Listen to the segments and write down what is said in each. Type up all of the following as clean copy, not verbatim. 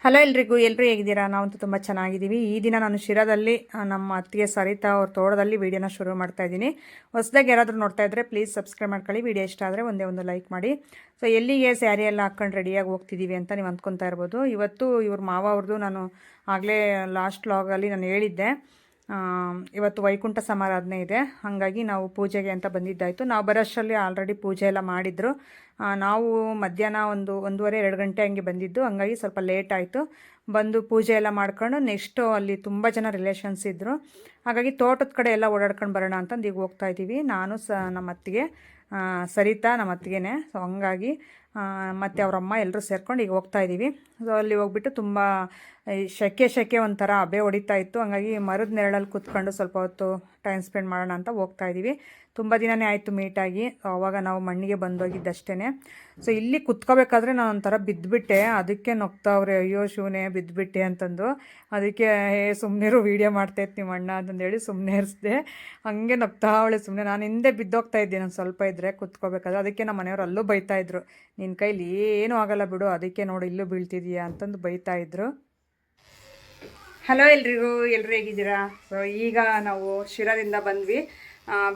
Hello ಎಲ್ರಿಗೂ ಹೇಗಿದ್ದೀರಾ? ನಾವಂತೂ ತುಂಬ ಚೆನ್ನಾಗಿದ್ದೀವಿ. ಈ ದಿನ ನಾನು ಶಿರಾದಲ್ಲಿ ನಮ್ಮ ಅತ್ತಿಗೆ ಸರಿತಾ ಅವ್ರ ತೋಟದಲ್ಲಿ ವೀಡಿಯೋನ ಶುರು ಮಾಡ್ತಾ ಇದ್ದೀನಿ. ಹೊಸದಾಗಿ ಯಾರಾದರೂ ನೋಡ್ತಾ ಇದ್ದರೆ ಪ್ಲೀಸ್ ಸಬ್ಸ್ಕ್ರೈಬ್ ಮಾಡ್ಕೊಳ್ಳಿ. ವೀಡಿಯೋ ಇಷ್ಟ ಆದರೆ ಒಂದೇ ಒಂದು ಲೈಕ್ ಮಾಡಿ. ಸೊ ಎಲ್ಲಿಗೆ ಸ್ಯಾರಿ ಎಲ್ಲ ಹಾಕ್ಕೊಂಡು ರೆಡಿಯಾಗಿ ಹೋಗ್ತಿದ್ದೀವಿ ಅಂತ ನೀವು ಅಂದ್ಕೊತಾ ಇರ್ಬೋದು. ಇವತ್ತು ಇವ್ರ ಮಾವ ಅವ್ರದ್ದು ನಾನು ಆಗಲೇ ಲಾಸ್ಟ್ ವ್ಲಾಗಲ್ಲಿ ನಾನು ಹೇಳಿದ್ದೆ, ಇವತ್ತು ವೈಕುಂಠ ಸಮಾರಾಧನೆ ಇದೆ, ಹಾಗಾಗಿ ನಾವು ಪೂಜೆಗೆ ಅಂತ ಬಂದಿದ್ದಾಯಿತು. ನಾವು ಬರೋಷ್ಟರಲ್ಲಿ ಆಲ್ರೆಡಿ ಪೂಜೆ ಎಲ್ಲ ಮಾಡಿದರು. ನಾವು ಮಧ್ಯಾಹ್ನ 1:30-2 ಗಂಟೆ ಹಂಗೆ ಬಂದಿದ್ದು, ಹಂಗಾಗಿ ಸ್ವಲ್ಪ ಲೇಟ್ ಆಯಿತು. ಬಂದು ಪೂಜೆ ಎಲ್ಲ ಮಾಡ್ಕೊಂಡು ನೆಕ್ಸ್ಟು ಅಲ್ಲಿ ತುಂಬ ಜನ ರಿಲೇಷನ್ಸ್ ಇದ್ದರು, ಹಾಗಾಗಿ ತೋಟದ ಕಡೆ ಎಲ್ಲ ಓಡಾಡ್ಕೊಂಡು ಬರೋಣ ಅಂತಂದು ಈಗ ಹೋಗ್ತಾ ಇದ್ದೀವಿ. ನಾನು ನಮ್ಮ ಅತ್ತಿಗೆ ಸರಿತಾ ನಮ್ಮ ಅತ್ತಿಗೆನೇ. ಸೊ ಹಂಗಾಗಿ ಮತ್ತು ಅವರಮ್ಮ ಎಲ್ಲರೂ ಸೇರ್ಕೊಂಡು ಈಗ ಹೋಗ್ತಾ ಇದ್ದೀವಿ. ಸೊ ಅಲ್ಲಿ ಹೋಗ್ಬಿಟ್ಟು ತುಂಬ ಶೆಕೆ ಒಂಥರ ಹಬೆ ಹೊಡಿತಾ ಇತ್ತು, ಹಂಗಾಗಿ ಮರದ ನೆರಳಲ್ಲಿ ಕೂತ್ಕೊಂಡು ಸ್ವಲ್ಪ ಹೊತ್ತು ಟೈಮ್ ಸ್ಪೆಂಡ್ ಮಾಡೋಣ ಅಂತ ಹೋಗ್ತಾ ಇದ್ದೀವಿ. ತುಂಬ ದಿನವೇ ಆಯಿತು ಮೀಟಾಗಿ, ಅವಾಗ ನಾವು ಮಣ್ಣಿಗೆ ಬಂದೋಗಿದ್ದಷ್ಟೇ. ಸೊ ಇಲ್ಲಿ ಕುತ್ಕೋಬೇಕಾದ್ರೆ ನಾನು ಒಂಥರ ಬಿದ್ದುಬಿಟ್ಟೆ, ಅದಕ್ಕೆ ನಗ್ತಾವ್ರೆ, ಅಯ್ಯೋ ಶಿವನೇ ಬಿದ್ದುಬಿಟ್ಟೆ ಅಂತಂದು. ಅದಕ್ಕೆ ಸುಮ್ಮನೆರು ವೀಡಿಯೋ ಮಾಡ್ತಾಯಿತ್ತು ನಿಮ್ಮ ಅಣ್ಣ ಅಂತಂದೇಳಿ ಸುಮ್ಮನೆ ಇರಿಸ್ದೆ. ಹಾಗೆ ನಗ್ತಾವಳೆ ಸುಮ್ಮನೆ. ನಾನು ಹಿಂದೆ ಬಿದ್ದೋಗ್ತಾ ಇದ್ದೆ ನಾನು ಸ್ವಲ್ಪ ಇದ್ದರೆ ಕುತ್ಕೋಬೇಕಾದ್ರೆ. ಅದಕ್ಕೆ ನಮ್ಮ ಮನೆಯವರು ಅಲ್ಲೂ ಬೈತಾಯಿದ್ರು, ನಿನ್ನ ಕೈಲಿ ಏನೂ ಆಗಲ್ಲ ಬಿಡು, ಅದಕ್ಕೆ ನೋಡಿ ಇಲ್ಲೂ ಬೀಳ್ತಿದೀಯಾ ಅಂತಂದು ಬೈತಾಯಿದ್ರು. ಹಲೋ ಎಲ್ಲರೂ ಹೇಗಿದ್ದೀರಾ? ಸೊ ಈಗ ನಾವು ಶಿರಾದಿಂದ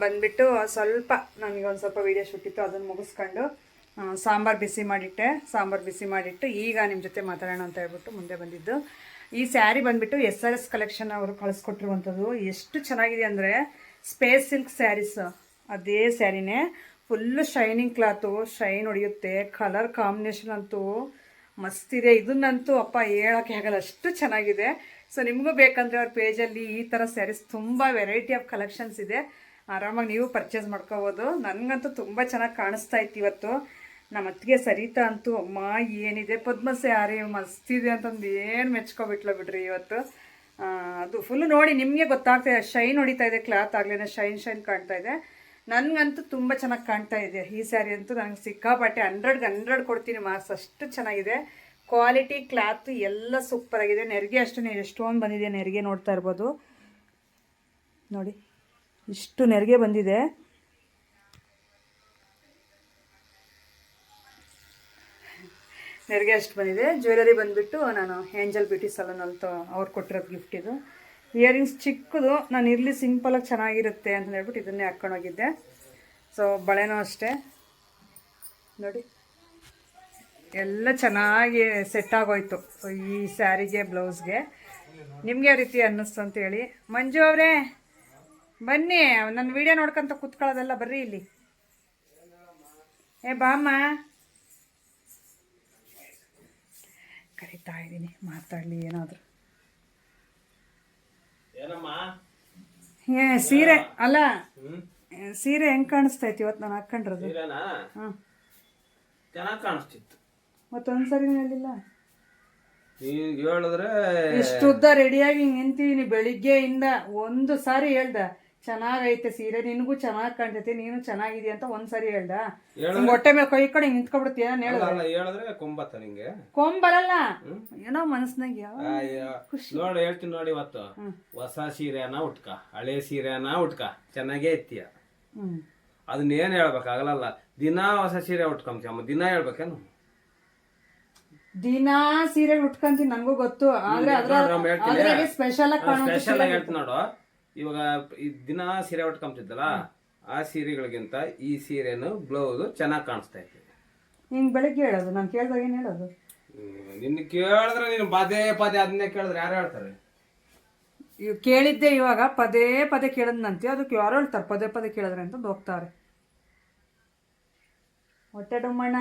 ಬಂದುಬಿಟ್ಟು ಸ್ವಲ್ಪ ನನಗೊಂದು ಸ್ವಲ್ಪ ವೀಡಿಯೋ ಶೂಟ್ ಇತ್ತು, ಅದನ್ನು ಮುಗಿಸ್ಕೊಂಡು ಸಾಂಬಾರು ಬಿಸಿ ಮಾಡಿಟ್ಟು ಈಗ ನಿಮ್ಮ ಜೊತೆ ಮಾತಾಡೋಣ ಅಂತ ಹೇಳ್ಬಿಟ್ಟು ಮುಂದೆ ಬಂದಿದ್ದು. ಈ ಸ್ಯಾರಿ ಬಂದುಬಿಟ್ಟು SRS ಕಲೆಕ್ಷನ್ ಅವರು ಕಳಿಸ್ಕೊಟ್ಟಿರುವಂಥದ್ದು. ಎಷ್ಟು ಚೆನ್ನಾಗಿದೆ ಅಂದರೆ ಸ್ಪೇಸ್ ಸಿಲ್ಕ್ ಸ್ಯಾರೀಸ್, ಅದೇ ಸ್ಯಾರಿನೇ, ಫುಲ್ಲು ಶೈನಿಂಗ್ ಕ್ಲಾತು, ಶೈನ್ ಹೊಡೆಯುತ್ತೆ, ಕಲರ್ ಕಾಂಬಿನೇಷನ್ ಅಂತೂ ಮಸ್ತಿದೆ. ಇದನ್ನಂತೂ ಅಪ್ಪ ಹೇಳೋಕ್ಕೆ ಆಗಲ್ಲ, ಅಷ್ಟು ಚೆನ್ನಾಗಿದೆ. ಸೊ ನಿಮಗೂ ಬೇಕಂದರೆ ಅವ್ರ ಪೇಜಲ್ಲಿ ಈ ಥರ ಸ್ಯಾರೀಸ್ ತುಂಬ ವೆರೈಟಿ ಆಫ್ ಕಲೆಕ್ಷನ್ಸ್ ಇದೆ, ಆರಾಮಾಗಿ ನೀವು ಪರ್ಚೇಸ್ ಮಾಡ್ಕೋಬೋದು. ನನಗಂತೂ ತುಂಬ ಚೆನ್ನಾಗಿ ಕಾಣಿಸ್ತಾ ಇತ್ತು ಇವತ್ತು. ನಮ್ಮ ಅತ್ತಿಗೆ ಸರಿತಾ ಅಂತೂ ಅಮ್ಮ ಏನಿದೆ ಪದ್ಮ ಸ್ಯಾರಿ ಮಸ್ತಿದೆ ಅಂತಂದು ಏನು ಮೆಚ್ಕೊಬಿಟ್ಲ ಬಿಡ್ರಿ ಇವತ್ತು. ಅದು ಫುಲ್ಲು ನೋಡಿ ನಿಮಗೆ ಗೊತ್ತಾಗ್ತಾಯಿದೆ, ಶೈನ್ ಹೊಡಿತಾ ಇದೆ ಕ್ಲಾತ್, ಆಗಲೇ ಶೈನ್ ಕಾಣ್ತಾ ಇದೆ. ನನಗಂತೂ ತುಂಬ ಚೆನ್ನಾಗಿ ಕಾಣ್ತಾ ಇದೆ ಈ ಸ್ಯಾರಿ ಅಂತೂ. ನನಗೆ ಸಿಕ್ಕಾಪಟ್ಟೆ 100ಗೆ 100 ಕೊಡ್ತೀನಿ ಮಾರ್ಕ್ಸ್, ಅಷ್ಟು ಚೆನ್ನಾಗಿದೆ. ಕ್ವಾಲಿಟಿ ಕ್ಲಾತ್ ಎಲ್ಲ ಸೂಪರಾಗಿದೆ. ನೆರಿಗೆ ಅಷ್ಟು ಎಷ್ಟೊಂದು ಬಂದಿದೆ, ನೆರಿಗೆ ನೋಡ್ತಾ ಇರ್ಬೋದು ನೋಡಿ, ಇಷ್ಟು ನೆರಿಗೆ ಬಂದಿದೆ. ನೆರಿಗೆ ಅಷ್ಟು ಬಂದಿದೆ. ಜ್ಯುವೆಲರಿ ಬಂದುಬಿಟ್ಟು ನಾನು ಏಂಜಲ್ ಬ್ಯೂಟಿ ಸಲೂನಲ್ಲಿ ಅವ್ರು ಕೊಟ್ಟಿರೋದು ಗಿಫ್ಟ್ ಇದು. ಇಯರಿಂಗ್ಸ್ ಚಿಕ್ಕದು, ನಾನು ಇರಲಿ ಸಿಂಪಲಾಗಿ ಚೆನ್ನಾಗಿರುತ್ತೆ ಅಂತ ಹೇಳ್ಬಿಟ್ಟು ಇದನ್ನೇ ಹಾಕ್ಕೊಂಡೋಗಿದ್ದೆ. ಸೊ ಬಳೆನೂ ಅಷ್ಟೇ ನೋಡಿ, ಎಲ್ಲ ಚೆನ್ನಾಗಿ ಸೆಟ್ ಆಗೋಯ್ತು ಈ ಸ್ಯಾರಿಗೆ ಬ್ಲೌಸ್ಗೆ. ನಿಮಗೆ ಯಾವ ರೀತಿ ಅನ್ನಿಸ್ತು ಅಂತೇಳಿ. ಮಂಜು ಅವರೇ ಬನ್ನಿ, ನನ್ನ ವಿಡಿಯೋ ನೋಡ್ಕೊಂತ ಕೂತ್ಕೊಳ್ಳೋದಲ್ಲ, ಬರ್ರಿ ಇಲ್ಲಿ. ಬಾಮ್ಮ, ಕರಿತಾ ಇದ್ದೀನಿ, ಮಾತಾಡಲಿ ಏನಾದರೂ. ಸೀರೆ ಅಲ್ಲ, ಸೀರೆ ಹೆಂಗೆ ಕಾಣಿಸ್ತೈತಿ ಇವತ್ತು ನಾನು ಹಾಕ್ಕೊಂಡಿರೋದು? ಹಾಂ ಚೆನ್ನಾಗಿ ಕಾಣಿಸ್ತಿತ್ತು. ಮತ್ತೊಂದ್ಸರಿ ಹೇಳಿಲ್ಲ, ಈಗ ಹೇಳಿದ್ರೆ ಇಷ್ಟು ಉದ್ದ ರೆಡಿಯಾಗಿ ಹಿಂಗೆ ನಿಂತೀನಿ ಬೆಳಿಗ್ಗೆಯಿಂದ. ಒಂದು ಸಾರಿ ಹೇಳ್ದ ಚೆನ್ನಾಗೈತೆ ಸೀರೆ, ನಿನಗೂ ಚೆನ್ನಾಗಿ ಕಾಣ್ತೈತೆ, ನೀನು ಚೆನ್ನಾಗಿದೆಯಾ ಅಂತ ಒಂದ್ಸರಿ ಹೇಳ್ದ. ಹೊಟ್ಟೆ ಮೇಲೆ ಕೈ ಕಡೆ ಹಿಂಗೆ ನಿಂತ್ಕೊಬಿಡ್ತೀಯ. ಹೇಳಿದ್ರೆ ಕೊಂಬತ್ತ ನಿಂಗೆ ಕೊಂಬರಲ್ಲ, ಏನೋ ಮನಸ್ನಾಗ ನೋಡಿ ಹೇಳ್ತೀನಿ ನೋಡಿ. ಇವತ್ತು ಹೊಸ ಸೀರೆನ ಉಟ್ಕ, ಹಳೆ ಸೀರೆನ ಉಟ್ಕ, ಚೆನ್ನಾಗೇ ಇತ್ತೀಯ. ಅದನ್ನೇನು ಹೇಳ್ಬೇಕಾಗಲ್ಲ, ದಿನಾ ಹೊಸ ಸೀರೆ ಉಟ್ಕೊಂತೀಯಮ್ಮ, ದಿನ ಹೇಳ್ಬೇಕೇನು? ದಿನಾ ಸೀರೆ ಉಟ್ಕೊಂತೀನಿ, ನನಗೂ ಗೊತ್ತು, ಆದ್ರೆ ಸ್ಪೆಷಲ್ ಆಗಿ ಹೇಳ್ತೀನಿ ನೋಡು. ಇವಾಗ ದಿನ ಸೀರೆ ಉಟ್ಕೊಂತಿದ್ದಲ್ಲ, ಆ ಸೀರೆಗಳಿಗಿಂತ ಈ ಸೀರೆನು ಬ್ಲೌಸ್ ಚೆನ್ನಾಗಿ ಕಾಣಿಸ್ತಾ ಇತ್ತು. ಹಿಂಗ್ ಬೆಳಿಗ್ಗೆ ಹೇಳೋದು, ನಾನು ಕೇಳಿದಾಗ ಏನು ಹೇಳೋದು? ನಿನ್ನ ಕೇಳಿದ್ರೆ ನೀನು ಪದೇ ಅದನ್ನೇ ಕೇಳಿದ್ರೆ ಯಾರು ಹೇಳ್ತಾರೆ? ಕೇಳಿದ್ದೆ, ಇವಾಗ ಪದೇ ಕೇಳದ್ನಂತೆ, ಅದಕ್ಕೆ ಯಾರು ಹೇಳ್ತಾರೆ ಪದೇ ಕೇಳಿದ್ರೆ ಅಂತ ಹೋಗ್ತಾರೆ. ಹೊಟ್ಟೆ ಡಮ್ಮಣ್ಣ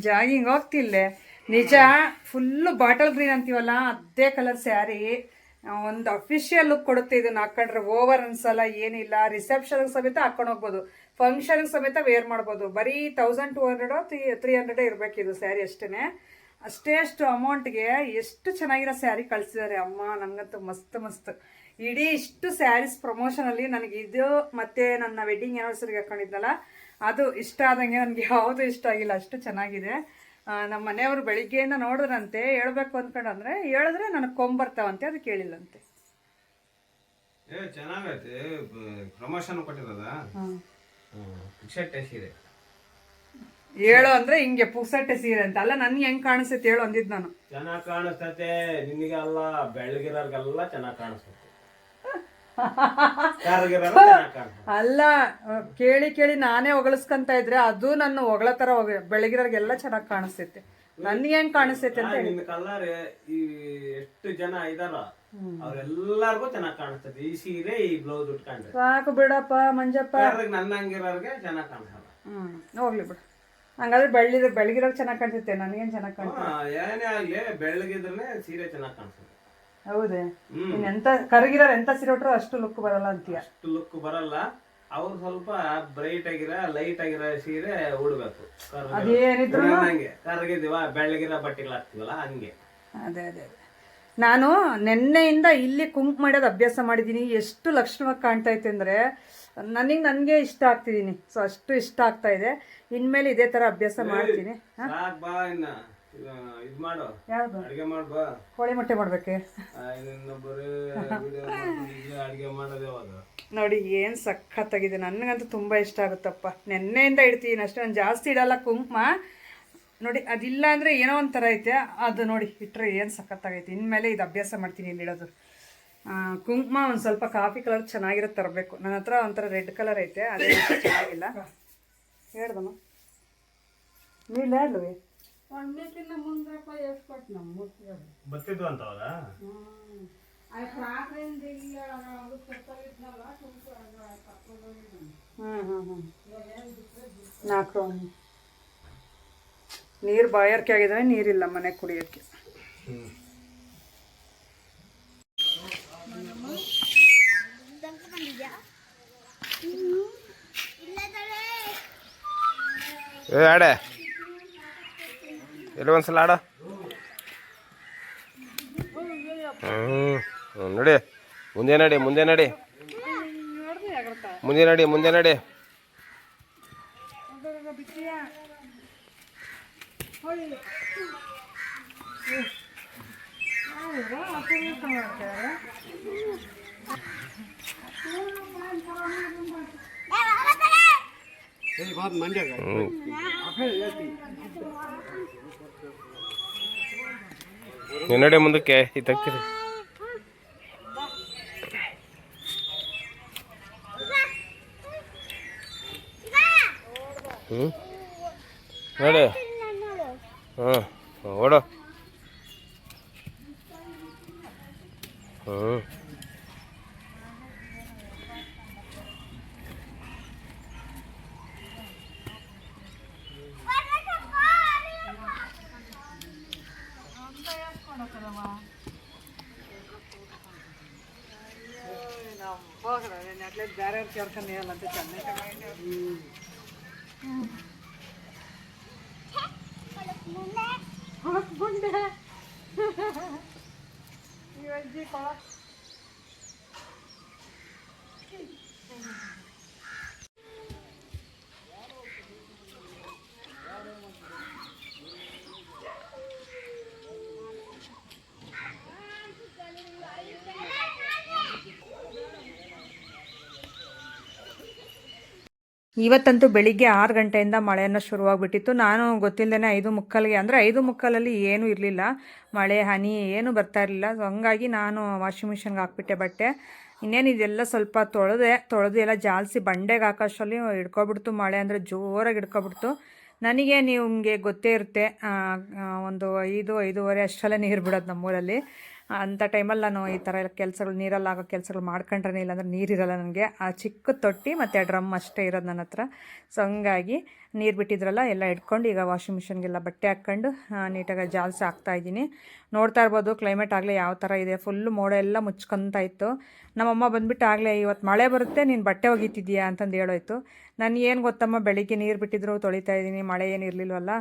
ಜಾಗಿಂಗ್ ಹೋಗ್ತಿಲ್ಲ ನಿಜ. ಫುಲ್ಲು ಬಾಟಲ್ ಗ್ರೀನ್ ಅಂತೀವಲ್ಲ, ಅದೇ ಕಲರ್ ಸ್ಯಾರಿ, ಒಂದು ಅಫಿಷಿಯಲ್ ಲುಕ್ ಕೊಡುತ್ತೆ. ಇದನ್ನ ಹಾಕೊಂಡ್ರೆ ಓವರ್ ಅನ್ಸಲ್ಲ, ಏನಿಲ್ಲ. ರಿಸೆಪ್ಷನ್ಗೆ ಸಮೇತ ಹಾಕೊಂಡು ಹೋಗ್ಬೋದು, ಫಂಕ್ಷನ್ಗೆ ಸಮೇತ ವೇರ್ ಮಾಡ್ಬೋದು. ಬರೀ 1200-300 ಇರಬೇಕು ಇದು ಸ್ಯಾರಿ ಅಷ್ಟೇ. ಅಷ್ಟು ಅಮೌಂಟ್ಗೆ ಎಷ್ಟು ಚೆನ್ನಾಗಿರೋ ಸ್ಯಾರಿ ಕಳಿಸಿದ್ದಾರೆ ಅಮ್ಮ. ನನಗಂತೂ ಮಸ್ತ್ ಇಡೀ ಇಷ್ಟು ಸ್ಯಾರೀಸ್ ಪ್ರಮೋಷನಲ್ಲಿ ನನಗೆ ಇದು ಮತ್ತು ನನ್ನ ವೆಡ್ಡಿಂಗ್ ಆ್ಯನಿವರ್ಸರಿಗೆ ಹಾಕೊಂಡಿದ್ನಲ್ಲ ಅದು ಇಷ್ಟ ಆದಂಗೆ. ನನಗೆ ಯಾವುದು ಇಷ್ಟ ಆಗಿಲ್ಲ, ಅಷ್ಟು ಚೆನ್ನಾಗಿದೆ. ನಮ್ಮ ಮನೆಯವರು ಬೆಳಿಗ್ಗೆಯಿಂದ ನೋಡಿದ್ರಂತೆ, ಹೇಳ್ಬೇಕು ಅಂದ್ಕೊಂಡ್ರೆ ಹೇಳಿದ್ರೆ ನನಗೆ ಕೊಂಬರ್ತಾವಂತೆ, ಅದು ಕೇಳಿಲ್ಲಂತೆ. ಚೆನ್ನಾಗೈತೆ, ಪ್ರಮೋಷನ್ ಕೊಟ್ಟಿರೋದ ಸೀರೆ ಹೇಳು ಅಂದ್ರೆ ಹಿಂಗೆ ಪುಕ್ಸಟ್ಟೆ ಸೀರೆ ಅಂತ ಅಲ್ಲ, ನನ್ಗೆ ಹೆಂಗ್ ಕಾಣಿಸ್ತೈತೆ ಹೇಳು ಅಂದಿದ್ ನಾನು. ಚೆನ್ನಾಗ್ ಕಾಣಿಸ್ತತೆ ನಿನಗೆ ಅಲ್ಲ, ಬೆಳಗಿರೋರ್ಗೆಲ್ಲ ಚೆನ್ನಾಗ್ ಕಾಣಿಸ್ತತೆ. ಕರ್ಗಿರೋರ್ಗೆ ಚೆನ್ನಾಗ್ ಕಾಣಿಸ್ತತೆ. ಅಲ್ಲ ಕೇಳಿ ಕೇಳಿ ನಾನೇ ಹೊಗಳಿಸ್ಕೊಂತ ಇದ್ರೆ ಅದು ನನ್ನ ಹೊಗಳ ತರ ಬೆಳಗಿರೋರ್ಗೆಲ್ಲ ಚೆನ್ನಾಗಿ ಕಾಣಿಸ್ತೈತೆ, ನನ್ಗೆ ಹೆಂಗ್ ಕಾಣಿಸ್ತೈತೆ ಅಂತ ಹೇಳಿ. ನಿನ್ನ ಕಲರ್ ಈ ಎಷ್ಟು ಜನ ಇದಾರ ಅವ್ರೆಲ್ಲರಿಗೂ ಚೆನ್ನಾಗ್ ಕಾಣಿಸ್ತದೆ ಈ ಸೀರೆ ಈ ಬ್ಲೌಸ್ ಉಟ್ಕೊಂಡ್ರೆ. ಸಾಕು ಬಿಡಪ್ಪ ಮಂಜಪ್ಪ, ನನ್ನ ಹಂಗಿರೋರ್ಗೆ ಚೆನ್ನಾಗ್ ಕಾಣಿಸಲ್ಲ. ಹೋಗ್ಲಿ ಬಿಡು. ಹಂಗಾದ್ರೆ ಬೆಳಗಿರೋರು ಚೆನ್ನಾಗಿ ಕಾಣಿಸುತ್ತೆ, ನನಗೇನ್ ಚೆನ್ನಾಗಿ ಕಾಣಿಸುತ್ತೆ? ಏನೇ ಆಗ್ಲಿ ಬೆಳಗಿದ್ರೆ ಸೀರೆ ಚೆನ್ನಾಗ್ ಕಾಣಿಸ್ತದೆ. ಹೌದೇ? ಎಂತ ಕರಗಿರೋರು ಎಂತ ಸೀರೆ ಉಟ್ರು ಅಷ್ಟು ಲುಕ್ ಬರಲ್ಲ ಅಂತೀಯ? ಅಷ್ಟು ಲುಕ್ ಬರಲ್ಲ. ಅವ್ರು ಸ್ವಲ್ಪ ಬ್ರೈಟ್ ಆಗಿರೋ ಲೈಟ್ ಆಗಿರೋ ಸೀರೆ ಉಡ್ಬೇಕು. ಅದೇನಿದ್ರು ಹಂಗೆ ಕರಗಿದಿವ ಬೆಳಗಿರೋ ಬಟ್ಟೆಗಳು ಹಾಕ್ತಿವಲ್ಲ ಹಂಗೆ. ಅದೇ ಅದೇ ಅದೇ. ನಾನು ನೆನ್ನೆಯಿಂದ ಇಲ್ಲಿ ಕುಂಕುಮ ಮಾಡೋದು ಅಭ್ಯಾಸ ಮಾಡಿದ್ದೀನಿ. ಎಷ್ಟು ಲಕ್ಷಣವಾಗಿ ಕಾಣ್ತಾ ಐತೆ ಅಂದರೆ ನನಗೆ ಇಷ್ಟ ಆಗ್ತಿದ್ದೀನಿ. ಸೊ ಅಷ್ಟು ಇಷ್ಟ ಆಗ್ತಾ ಇದೆ. ಇನ್ಮೇಲೆ ಇದೇ ಥರ ಅಭ್ಯಾಸ ಮಾಡ್ತೀನಿ. ಬಾ ಇನ್ನ ಇದು ಮಾಡು, ಯಾವುದು? ಅಡಿಗೆ ಮಾಡ್ಬಾ. ಕೋಳಿ ಮೊಟ್ಟೆ ಮಾಡ್ಬೇಕೆ? ಅಡಿಗೆ ಮಾಡೋದೇ ಯಾವಾಗ ನೋಡಿ ಏನು ಸಖತ್ತಾಗಿದೆ. ನನಗಂತೂ ತುಂಬ ಇಷ್ಟ ಆಗುತ್ತಪ್ಪ. ನೆನ್ನೆಯಿಂದ ಇಡ್ತೀನಿ ಅಷ್ಟೇ, ನಾನು ಜಾಸ್ತಿ ಇಡಲ್ಲ ಕುಂಕುಮ. ನೋಡಿ ಅದಿಲ್ಲ ಅಂದರೆ ಏನೋ ಒಂಥರ ಐತೆ. ಅದು ನೋಡಿ ಇಟ್ಟರೆ ಏನು ಸಖತ್ತಾಗೈತೆ. ಇನ್ಮೇಲೆ ಇದು ಅಭ್ಯಾಸ ಮಾಡ್ತೀನಿ ಇಲ್ಲಿ ಇಡೋದು. ಕುಂಕುಮ ಒಂದು ಸ್ವಲ್ಪ ಕಾಫಿ ಕಲರ್ ಚೆನ್ನಾಗಿರೋ ತರಬೇಕು. ನನ್ನ ಹತ್ರ ಒಂಥರ ರೆಡ್ ಕಲರ್ ಐತೆ, ಅದೇ ಚೆನ್ನಾಗಿಲ್ಲ. ಹೇಳ್ದಮ್ಮ ನೀಲ್ಲ ಹೇಳುವೆ ಬರ್ತಿದ್ವು ಅಂತ ಅವಾಗ. ನಾಲ್ಕು ನೀರು ಬಾಯಾರಿಕೆ ಆಗಿದ್ರೆ ನೀರಿಲ್ಲ ಮನೆಗೆ ಕುಡಿಯೋಕ್ಕೆ. ಆಡೆ ಎಲ್ಲ ಒಂದ್ಸಲ ಆಡ. ನಡಿ ಮುಂದೆ ನಡಿ ಮುಂದೆ ನಡಿ ಮುಂದೆ ನಡಿ ಮುಂದೆ ನಡಿ. ನಡೆ ಮುಂದಕ್ಕೆ ಇತ್ತಕ್ಕಿರಿ. ನಡೆ ಓಡೋ. ಬೇರೆ ಕೇಳ್ಕೊಂಡು ಹೇಳಂತ ಇವತ್ತಂತೂ ಬೆಳಿಗ್ಗೆ 6 ಗಂಟೆಯಿಂದ ಮಳೆಯನ್ನು ಶುರುವಾಗ್ಬಿಟ್ಟಿತ್ತು. ನಾನು ಗೊತ್ತಿಲ್ಲದೇ 5:15ಗೆ ಅಂದರೆ 5:15 ಏನೂ ಇರಲಿಲ್ಲ, ಮಳೆ ಹನಿ ಏನೂ ಬರ್ತಾ ಇರಲಿಲ್ಲ. ಸೊ ಹಂಗಾಗಿ ನಾನು ವಾಷಿಂಗ್ ಮಿಷನ್ಗೆ ಹಾಕ್ಬಿಟ್ಟೆ ಬಟ್ಟೆ. ಇನ್ನೇನು ಇದೆಲ್ಲ ಸ್ವಲ್ಪ ತೊಳೆದು ಎಲ್ಲ ಜಾಲಿಸಿ ಬಂಡೆಗೆ ಹಾಕೋಷ್ಟರಲ್ಲಿ ಹಿಡ್ಕೊಬಿಡ್ತು. ಮಳೆ ಅಂದರೆ ಜೋರಾಗಿ ಹಿಡ್ಕೊಬಿಡ್ತು. ನನಗೆ ನಿಮಗೆ ಗೊತ್ತೇ ಇರುತ್ತೆ, ಒಂದು 5-5:30 ಅಷ್ಟರಲ್ಲೇ ನೀರು ಬಿಡೋದು ನಮ್ಮೂರಲ್ಲಿ. ಅಂಥ ಟೈಮಲ್ಲಿ ನಾನು ಈ ಥರ ಎಲ್ಲ ಕೆಲಸಗಳು ನೀರಲ್ಲಿ ಆಗೋ ಕೆಲಸಗಳು ಮಾಡ್ಕೊಂಡ್ರೆ, ಇಲ್ಲಾಂದ್ರೆ ನೀರಿರಲ್ಲ ನನಗೆ. ಆ ಚಿಕ್ಕ ತೊಟ್ಟಿ ಮತ್ತು ಡ್ರಮ್ ಅಷ್ಟೇ ಇರೋದು ನನ್ನ ಹತ್ರ. ಸೊ ಹಂಗಾಗಿ ನೀರು ಬಿಟ್ಟಿದ್ರಲ್ಲ ಎಲ್ಲ ಇಟ್ಕೊಂಡು ಈಗ ವಾಷಿಂಗ್ ಮಿಷನ್ಗೆಲ್ಲ ಬಟ್ಟೆ ಹಾಕ್ಕೊಂಡು ನೀಟಾಗಿ ಜಾಲಿಸಿ ಹಾಕ್ತಾಯಿದ್ದೀನಿ. ನೋಡ್ತಾ ಇರ್ಬೋದು ಕ್ಲೈಮೇಟ್ ಆಗಲೇ ಯಾವ ಥರ ಇದೆ. ಫುಲ್ಲು ಮೋಡ ಎಲ್ಲ ಮುಚ್ಕೊತಾ ಇತ್ತು. ನಮ್ಮಮ್ಮ ಬಂದುಬಿಟ್ಟು ಆಗಲೇ ಇವತ್ತು ಮಳೆ ಬರುತ್ತೆ, ನೀನು ಬಟ್ಟೆ ಒಗಿತಿದ್ದೀಯಾ ಅಂತಂದು ಹೇಳೋಯ್ತು. ನಾನು ಏನು ಗೊತ್ತಮ್ಮ, ಬೆಳಿಗ್ಗೆ ನೀರು ಬಿಟ್ಟಿದ್ರು ತೊಳಿತಾ ಇದ್ದೀನಿ, ಮಳೆ ಏನು ಇರಲಿಲ್ವಲ್ಲ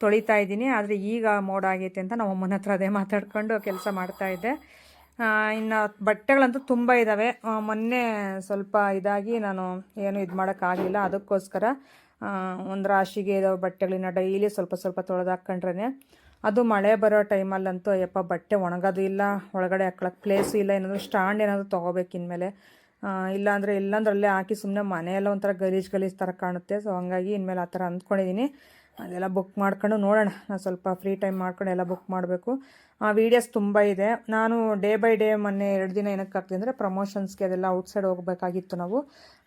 ತೊಳಿತಾ ಇದ್ದೀನಿ. ಆದರೆ ಈಗ ಮೋಡ ಆಗೈತೆ ಅಂತ ನಮ್ಮ ಅಮ್ಮನ ಹತ್ರ ಅದೇ ಮಾತಾಡ್ಕೊಂಡು ಕೆಲಸ ಮಾಡ್ತಾಯಿದ್ದೆ. ಇನ್ನು ಬಟ್ಟೆಗಳಂತೂ ತುಂಬ ಇದ್ದಾವೆ. ಮೊನ್ನೆ ಸ್ವಲ್ಪ ಇದಾಗಿ ನಾನು ಏನು ಇದು ಮಾಡೋಕ್ಕಾಗಲಿಲ್ಲ. ಅದಕ್ಕೋಸ್ಕರ ಒಂದು ರಾಶಿಗೆ ಇದಾವೆ ಬಟ್ಟೆಗಳನ್ನ ಡೈಲಿ ಸ್ವಲ್ಪ ಸ್ವಲ್ಪ ತೊಳೆದು ಹಾಕ್ಕೊಂಡ್ರೆ, ಅದು ಮಳೆ ಬರೋ ಟೈಮಲ್ಲಂತೂ ಅಯ್ಯಪ್ಪ ಬಟ್ಟೆ ಒಣಗೋದು ಇಲ್ಲ, ಒಳಗಡೆ ಹಾಕ್ಳಕ್ಕೆ ಪ್ಲೇಸು ಇಲ್ಲ. ಏನಾದರೂ ಸ್ಟ್ಯಾಂಡ್ ಏನಾದರೂ ತೊಗೋಬೇಕು ಇನ್ಮೇಲೆ. ಇಲ್ಲಾಂದ್ರಲ್ಲೇ ಹಾಕಿ ಸುಮ್ಮನೆ ಮನೆಯೆಲ್ಲ ಒಂಥರ ಗಲೀಜು ಥರ ಕಾಣುತ್ತೆ. ಸೊ ಹಂಗಾಗಿ ಇನ್ಮೇಲೆ ಆ ಥರ ಅಂದ್ಕೊಂಡಿದ್ದೀನಿ. ಅದೆಲ್ಲ ಬುಕ್ ಮಾಡ್ಕೊಂಡು ನೋಡೋಣ. ನಾನು ಸ್ವಲ್ಪ ಫ್ರೀ ಟೈಮ್ ಮಾಡ್ಕೊಂಡು ಎಲ್ಲ ಬುಕ್ ಮಾಡಬೇಕು. ವೀಡಿಯೋಸ್ ತುಂಬ ಇದೆ. ನಾನು ಡೇ ಬೈ ಡೇ ಮೊನ್ನೆ 2 ದಿನ ಏನಕ್ಕೆ ಹಾಕ್ತೀನಿ ಅಂದರೆ ಪ್ರಮೋಷನ್ಸ್ಗೆ ಅದೆಲ್ಲ ಔಟ್ಸೈಡ್ ಹೋಗಬೇಕಾಗಿತ್ತು ನಾವು,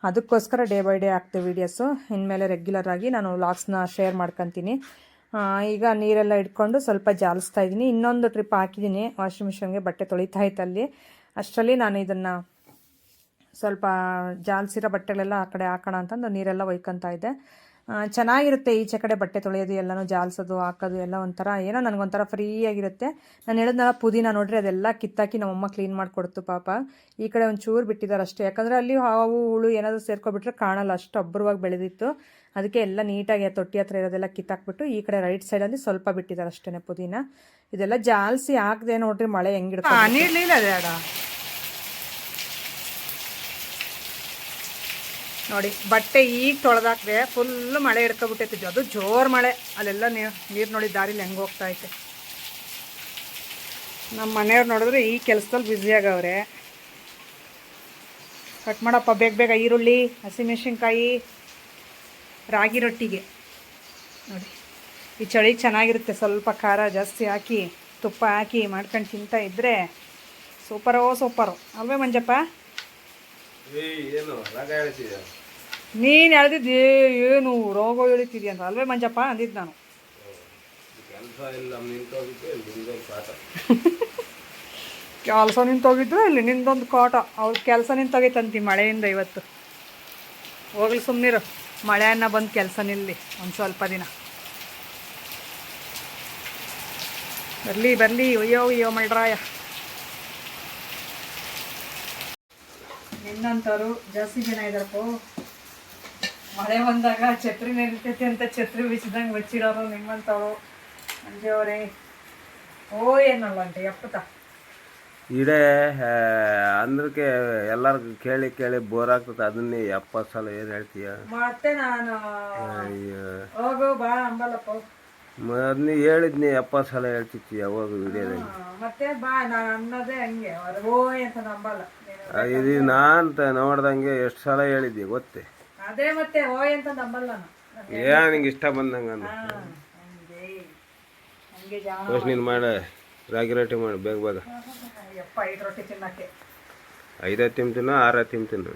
ಅದಕ್ಕೋಸ್ಕರ ಡೇ ಬೈ ಡೇ ಹಾಕ್ತೀವಿ ವೀಡಿಯೋಸು. ಇನ್ಮೇಲೆ ರೆಗ್ಯುಲರ್ ಆಗಿ ನಾನು ವ್ಲಾಗ್ಸ್ನ ಶೇರ್ ಮಾಡ್ಕೊತೀನಿ. ಈಗ ನೀರೆಲ್ಲ ಇಟ್ಕೊಂಡು ಸ್ವಲ್ಪ ಜಾಲಿಸ್ತಾ ಇದ್ದೀನಿ. ಇನ್ನೊಂದು ಟ್ರಿಪ್ ಹಾಕಿದ್ದೀನಿ ವಾಷಿಂಗ್ ಮಿಷನ್ಗೆ, ಬಟ್ಟೆ ತೊಳಿತಾ ಇತ್ತು ಅಲ್ಲಿ. ಅಷ್ಟರಲ್ಲಿ ನಾನು ಇದನ್ನು ಸ್ವಲ್ಪ ಜಾಲಿಸಿರೋ ಬಟ್ಟೆಗಳೆಲ್ಲ ಆ ಕಡೆ ಹಾಕೋಣ ಅಂತಂದು ನೀರೆಲ್ಲ ಒಯ್ಕೊತಾ ಇದ್ದೆ. ಚೆನ್ನಾಗಿರುತ್ತೆ ಈಚೆ ಕಡೆ ಬಟ್ಟೆ ತೊಳೆಯೋದು, ಎಲ್ಲನೂ ಜಾಲಿಸೋದು ಹಾಕೋದು ಎಲ್ಲ ಒಂಥರ ಏನೋ ನನಗೊಂಥರ ಫ್ರೀಯಾಗಿರುತ್ತೆ. ನಾನು ಹೇಳಿದ್ನಲ್ಲ ಪುದೀನ ನೋಡ್ರಿ ಅದೆಲ್ಲ ಕಿತ್ತಾಕಿ ನಮ್ಮಮ್ಮ ಕ್ಲೀನ್ ಮಾಡಿಕೊಡ್ತು ಪಾಪ. ಈ ಕಡೆ ಒಂಚೂರು ಬಿಟ್ಟಿದ್ದಾರೆ ಅಷ್ಟೇ, ಯಾಕಂದರೆ ಅಲ್ಲಿ ಹಾವು ಹುಳು ಏನಾದರೂ ಸೇರ್ಕೊಬಿಟ್ರೆ ಕಾಣಲ್ಲ, ಅಷ್ಟು ಅಬ್ಬರವಾಗಿ ಬೆಳೆದಿತ್ತು. ಅದಕ್ಕೆ ಎಲ್ಲ ನೀಟಾಗಿ ತೊಟ್ಟಿ ಹತ್ರ ಇರೋದೆಲ್ಲ ಕಿತ್ತಾಕ್ಬಿಟ್ಟು ಈ ಕಡೆ ರೈಟ್ ಸೈಡಲ್ಲಿ ಸ್ವಲ್ಪ ಬಿಟ್ಟಿದ್ದಾರೆ ಅಷ್ಟೇ ಪುದೀನ. ಇದೆಲ್ಲ ಜಾಲಿಸಿ ಹಾಕ್ದೆ ನೋಡ್ರಿ, ಮಳೆ ಹೆಂಗಿಡ್ತು. ನೋಡಿ ಬಟ್ಟೆ ಈಗ ತೊಳೆದಾಕ್ದೆ, ಫುಲ್ಲು ಮಳೆ ಹಿಡ್ಕೊಬಿಟ್ಟೈತಿ, ಅದು ಜೋರು ಮಳೆ. ಅಲ್ಲೆಲ್ಲ ನೀರು ನೋಡಿ ದಾರಿಲಿ ಹೆಂಗೆ ಹೋಗ್ತಾ ಐತೆ. ನಮ್ಮ ಮನೆಯವ್ರು ನೋಡಿದ್ರೆ ಈ ಕೆಲಸದಲ್ಲಿ ಬ್ಯುಸಿಯಾಗವ್ರೆ. ಕಟ್ ಮಾಡಪ್ಪ ಬೇಗ ಬೇಗ, ಈರುಳ್ಳಿ, ಹಸಿಮೆಣ್ಸಿನ್ಕಾಯಿ, ರಾಗಿ ರೊಟ್ಟಿಗೆ ನೋಡಿ. ಈ ಚಳಿಗೆ ಚೆನ್ನಾಗಿರುತ್ತೆ, ಸ್ವಲ್ಪ ಖಾರ ಜಾಸ್ತಿ ಹಾಕಿ ತುಪ್ಪ ಹಾಕಿ ಮಾಡ್ಕೊಂಡು ತಿಂತಾ ಇದ್ದರೆ ಸೂಪರು ಅಲ್ವೇ ಮಂಜಪ್ಪ? ನೀನು ಹೇಳ್ದಿದ್ದೆ ಏನು ರೋಗ ಹೇಳ್ತಿದ್ಯ ಅಂತ ಅಲ್ವೇ ಮಂಜಪ್ಪ ಅಂದಿದ್ದು ನಾನು. ಕೆಲಸ ನಿಂತೋಗಿದ್ರೆ ಇಲ್ಲಿ ನಿಂದೊಂದು ಕಾಟ, ಅವ್ರ ಕೆಲಸ ನಿಂತೋಗೈತಂತಿ ಮಳೆಯಿಂದ ಇವತ್ತು. ಹೋಗ್ಲಿ ಸುಮ್ಮನಿರು, ಮಳೆಯನ್ನ ಬಂದು ಕೆಲಸ ನಿಲ್ಲಿ ಒಂದು ಸ್ವಲ್ಪ ದಿನ. ಬರಲಿ ಅಯ್ಯೋ ಮಳ್ರಾಯ. ನಿನ್ನಂಥವ್ರು ಜಾಸ್ತಿ ಜನ ಇದ್ದಾರಪ್ಪ. ಮಳೆ ಬಂದಾಗ ಛತ್ರಿ ನಿಲ್ತೈತಿ ಅಂತ ಛತ್ರಿ ಬಿಚ್ಚಿದಂಗೆ ಬಚ್ಚಿಡೋರು ನಿಮ್ಮಂಥವ್ರು. ಅಂಜೇವ್ರೆ ಏನಲ್ಲ ಅಂತ ಎಪ್ಪತ್ತ ಇಡೇ ಅಂದ್ರಕ್ಕೆ ಎಲ್ಲರಿಗೂ ಕೇಳಿ ಬೋರ್ ಆಗ್ತದೆ. ಅದನ್ನೇ 70 ಸಲ ಏನು ಹೇಳ್ತೀಯ? ಮತ್ತೆ ನಾನು ಹೋಗು ಬಾ ಅಂಬಲ್ಲಪ್ಪ. ಅದನ್ನ ಹೇಳಿದ್ನಿ 70 ಸಲ ಹೇಳ್ತಿತ್ತಿ ಯಾವಾಗ ವಿಡಿಯೋದಲ್ಲಿ. ಮತ್ತೆ ಬಾ ನಾನು ಅನ್ನೋದೇ ಹಂಗೆ, ಅಂತ ನಂಬಲ್ಲ. ಇದು ನಾನಂತ ನೋಡ್ದಂಗೆ ಎಷ್ಟು ಸಲ ಹೇಳಿದ್ದೆ ಗೊತ್ತೇ? ಅದೇ ಮತ್ತೆ ಅಂತ ನಂಬಲ್ಲ ನಾನು. ನಿಂಗೆ ಇಷ್ಟ ಬಂದಂಗೆ ನೀನು ಮಾಡ, ರಾಗಿ ರೊಟ್ಟಿ ಮಾಡು ಬೇಗ ಬೇಗ. 5 ರೊಟ್ಟಿ ತಿನ್ನಕ್ಕೆ 5 ತಿಂತೀನೋ 6 ತಿಂತೀನೋ.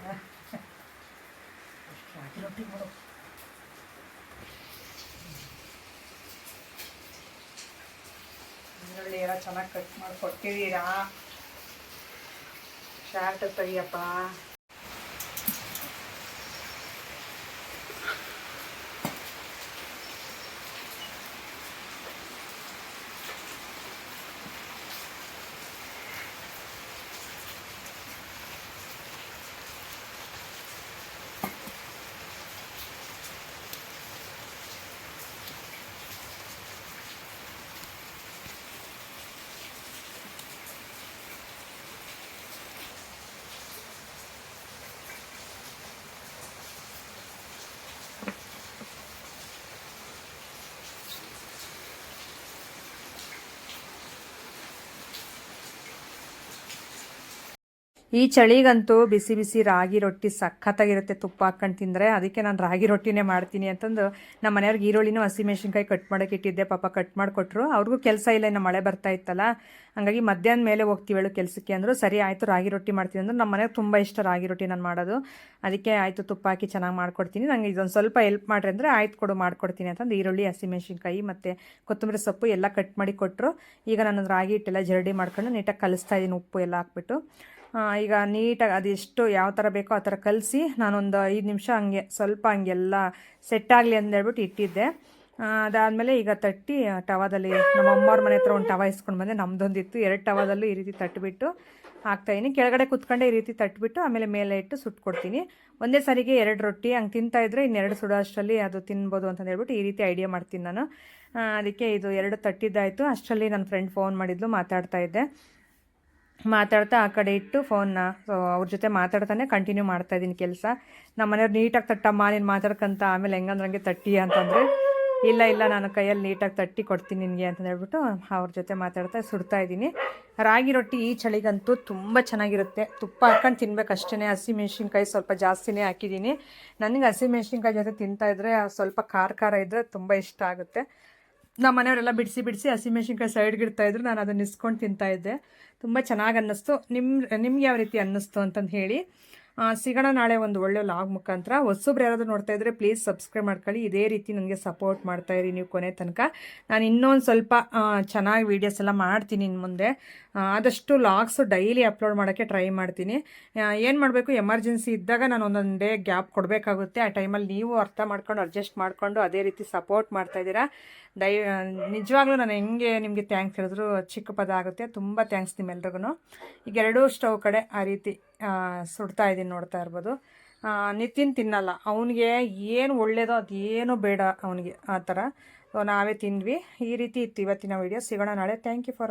ಈರುಳ್ಳಿ ಎಲ್ಲ ಚೆನ್ನಾಗಿ ಕಟ್ ಮಾಡಿ ಕೊಟ್ಟಿದ್ದೀರಾ. ಶಾರ್ಟ್ ತೆಗಿಯಪ್ಪ. ಈ ಚಳಿಗಂತೂ ಬಿಸಿ ಬಿಸಿ ರಾಗಿ ರೊಟ್ಟಿ ಸಖತ್ತಾಗಿರುತ್ತೆ ತುಪ್ಪ ಹಾಕ್ಕೊಂಡು ತಿಂದರೆ. ಅದಕ್ಕೆ ನಾನು ರಾಗಿ ರೊಟ್ಟಿನೇ ಮಾಡ್ತೀನಿ ಅಂತಂದು ನಮ್ಮ ಮನೆಯವ್ರಿಗೆ ಈರುಳ್ಳಿನೂ ಹಸಿಮೆಣ್ಸಿನ್ಕಾಯಿ ಕಟ್ ಮಾಡೋಕೆ ಇಟ್ಟಿದ್ದೆ. ಪಾಪ ಕಟ್ ಮಾಡಿಕೊಟ್ರು. ಅವ್ರಿಗೂ ಕೆಲಸ ಇಲ್ಲ, ಇನ್ನು ಮಳೆ ಬರ್ತಾ ಇತ್ತಲ್ಲ, ಹಾಗಾಗಿ ಮಧ್ಯಾಹ್ನ ಮೇಲೆ ಹೋಗ್ತೀವೇಳು ಕೆಲಸಕ್ಕೆ ಅಂದರು. ಸರಿ ಆಯಿತು ರಾಗಿ ರೊಟ್ಟಿ ಮಾಡ್ತೀನಿ ಅಂದ್ರೆ ನಮ್ಮ ಮನೆಗೆ ತುಂಬ ಇಷ್ಟ ರಾಗಿ ರೊಟ್ಟಿ ನಾನು ಮಾಡೋದು. ಅದಕ್ಕೆ ಆಯಿತು ತುಪ್ಪ ಹಾಕಿ ಚೆನ್ನಾಗಿ ಮಾಡ್ಕೊಡ್ತೀನಿ, ನನಗೆ ಇದೊಂದು ಸ್ವಲ್ಪ ಹೆಲ್ಪ್ ಮಾಡಿರಿ ಅಂದರೆ ಆಯ್ತು ಕೊಡು ಮಾಡ್ಕೊಡ್ತೀನಿ ಅಂತಂದು ಈರುಳ್ಳಿ ಹಸಿಮೆಣ್ಸಿನ್ಕಾಯಿ ಮತ್ತು ಕೊತ್ತಂಬರಿ ಸೊಪ್ಪು ಎಲ್ಲ ಕಟ್ ಮಾಡಿ ಕೊಟ್ಟರು. ಈಗ ನಾನು ರಾಗಿ ಹಿಟ್ಟೆಲ್ಲ ಜರಡಿ ಮಾಡ್ಕೊಂಡು ನೀಟಾಗಿ ಕಲಿಸ್ತಾ ಇದ್ದೀನಿ, ಉಪ್ಪು ಎಲ್ಲ ಹಾಕ್ಬಿಟ್ಟು. ಈಗ ನೀಟಾಗಿ ಅದೆಷ್ಟು ಯಾವ ಥರ ಬೇಕೋ ಆ ಥರ ಕಲಸಿ ನಾನೊಂದು 5 ನಿಮಿಷ ಹಂಗೆ ಸ್ವಲ್ಪ ಹಂಗೆಲ್ಲ ಸೆಟ್ ಆಗಲಿ ಅಂದೇಳ್ಬಿಟ್ಟು ಇಟ್ಟಿದ್ದೆ. ಅದಾದಮೇಲೆ ಈಗ ತಟ್ಟಿ ಟವಾದಲ್ಲಿ ನಮ್ಮ ಅಮ್ಮವ್ರ ಮನೆ ಹತ್ರ ಒಂದು ಟವ ಇಸ್ಕೊಂಡು ಬಂದೆ, ನಮ್ಮದೊಂದಿತ್ತು. 2 ಟವಾದಲ್ಲೂ ಈ ರೀತಿ ತಟ್ಟಿಬಿಟ್ಟು ಹಾಕ್ತಾಯಿದ್ದೀನಿ. ಕೆಳಗಡೆ ಕುತ್ಕೊಂಡೆ ಈ ರೀತಿ ತಟ್ಟಿಬಿಟ್ಟು ಆಮೇಲೆ ಮೇಲೆ ಇಟ್ಟು ಸುಟ್ಕೊಡ್ತೀನಿ. ಒಂದೇ ಸಾರಿಗೆ 2 ರೊಟ್ಟಿ ಹಂಗೆ ತಿಂತಾಯಿದ್ರೆ ಇನ್ನೆರಡು ಸುಡೋ ಅಷ್ಟರಲ್ಲಿ ಅದು ತಿನ್ಬೋದು ಅಂತ ಹೇಳ್ಬಿಟ್ಟು ಈ ರೀತಿ ಐಡಿಯಾ ಮಾಡ್ತೀನಿ ನಾನು. ಅದಕ್ಕೆ ಇದು 2 ತಟ್ಟಿದ್ದಾಯಿತು. ಅಷ್ಟರಲ್ಲಿ ನನ್ನ ಫ್ರೆಂಡ್ ಫೋನ್ ಮಾಡಿದ್ಲು, ಮಾತಾಡ್ತಾ ಆ ಕಡೆ ಇಟ್ಟು ಫೋನ್ನ ಅವ್ರ ಜೊತೆ ಮಾತಾಡ್ತಾನೆ ಕಂಟಿನ್ಯೂ ಮಾಡ್ತಾಯಿದ್ದೀನಿ ಕೆಲಸ. ನಮ್ಮ ಮನೆಯವ್ರು ನೀಟಾಗಿ ತಟ್ಟಮ್ಮ ನೀನು ಮಾತಾಡ್ಕಂತ ಆಮೇಲೆ ಹೆಂಗಂದ್ರಂಗೆ ತಟ್ಟಿ ಅಂತಂದರೆ ಇಲ್ಲ ನಾನು ಕೈಯಲ್ಲಿ ನೀಟಾಗಿ ತಟ್ಟಿ ಕೊಡ್ತೀನಿ ನಿನಗೆ ಅಂತ ಹೇಳ್ಬಿಟ್ಟು ಅವ್ರ ಜೊತೆ ಮಾತಾಡ್ತಾ ಸುಡ್ತಾ ಇದ್ದೀನಿ. ರಾಗಿ ರೊಟ್ಟಿ ಈ ಚಳಿಗಂತೂ ತುಂಬ ಚೆನ್ನಾಗಿರುತ್ತೆ. ತುಪ್ಪ ಹಾಕೊಂಡು ತಿನ್ಬೇಕು ಅಷ್ಟೇ. ಹಸಿಮೆಣ್ಸಿನ್ಕಾಯಿ ಸ್ವಲ್ಪ ಜಾಸ್ತಿನೇ ಹಾಕಿದ್ದೀನಿ. ನನಗೆ ಹಸಿಮೆಣ್ಸಿನ್ಕಾಯಿ ಜೊತೆ ತಿಂತಾಯಿದ್ರೆ ಸ್ವಲ್ಪ ಖಾರ ಇದ್ದರೆ ತುಂಬ ಇಷ್ಟ ಆಗುತ್ತೆ. ನಮ್ಮ ಮನೆಯವರೆಲ್ಲ ಬಿಡಿಸಿ ಹಸಿಮೆಣ್ಸಿನ್ಕಾಯಿ ಸೈಡ್ಗೆ ಇಡ್ತಾಯಿದ್ರು, ನಾನು ಅದನ್ನು ಇಸ್ಕೊಂಡು ತಿಂತಾಯಿದ್ದೆ. ತುಂಬ ಚೆನ್ನಾಗಿ ಅನ್ನಿಸ್ತು. ನಿಮ್ಗೆ ಯಾವ ರೀತಿ ಅನ್ನಿಸ್ತು ಅಂತಂದು ಹೇಳಿ. ಸಿಗೋಣ ನಾಳೆ ಒಂದು ಒಳ್ಳೆ ಲಾಗ್ ಮುಖಾಂತರ. ಹೊಸಬ್ರು ಯಾರಾದರೂ ನೋಡ್ತಾ ಇದ್ದರೆ ಪ್ಲೀಸ್ ಸಬ್ಸ್ಕ್ರೈಬ್ ಮಾಡ್ಕೊಳ್ಳಿ. ಇದೇ ರೀತಿ ನನಗೆ ಸಪೋರ್ಟ್ ಮಾಡ್ತಾಯಿರಿ ನೀವು ಕೊನೆ ತನಕ. ನಾನು ಇನ್ನೊಂದು ಸ್ವಲ್ಪ ಚೆನ್ನಾಗಿ ವೀಡಿಯೋಸ್ ಎಲ್ಲ ಮಾಡ್ತೀನಿ ಇನ್ನು ಮುಂದೆ. ಆದಷ್ಟು ಲಾಗ್ಸು ಡೈಲಿ ಅಪ್ಲೋಡ್ ಮಾಡೋಕ್ಕೆ ಟ್ರೈ ಮಾಡ್ತೀನಿ. ಏನು ಮಾಡಬೇಕು, ಎಮರ್ಜೆನ್ಸಿ ಇದ್ದಾಗ ನಾನು ಒಂದೊಂದು ಡೇ ಗ್ಯಾಪ್ ಕೊಡಬೇಕಾಗುತ್ತೆ. ಆ ಟೈಮಲ್ಲಿ ನೀವು ಅರ್ಥ ಮಾಡ್ಕೊಂಡು ಅಡ್ಜಸ್ಟ್ ಮಾಡಿಕೊಂಡು ಅದೇ ರೀತಿ ಸಪೋರ್ಟ್ ಮಾಡ್ತಾಯಿದ್ದೀರಾ. ನಿಜವಾಗ್ಲೂ ನಾನು ಹೆಂಗೆ ನಿಮಗೆ ಥ್ಯಾಂಕ್ಸ್ ಹೇಳಿದ್ರು ಚಿಕ್ಕ ಪದ ಆಗುತ್ತೆ. ತುಂಬ ಥ್ಯಾಂಕ್ಸ್ ನಿಮ್ಮೆಲ್ರಿಗೂ. ಈಗ ಎರಡೂ ಸ್ಟವ್ ಕಡೆ ಆ ರೀತಿ ಸುಡ್ತಾ ಇದ್ದೀನಿ, ನೋಡ್ತಾ ಇರ್ಬೋದು. ನಿತಿನ್ ತಿನ್ನಲ್ಲ, ಅವನಿಗೆ ಏನು ಒಳ್ಳೇದೋ ಅದೇನೂ ಬೇಡ ಅವನಿಗೆ, ಆ ಥರ. ನಾವೇ ತಿಂದ್ವಿ. ಈ ರೀತಿ ಇತ್ತು ಇವತ್ತಿನ ವೀಡಿಯೋ. ಸಿಗೋಣ ನಾಳೆ. Thank you for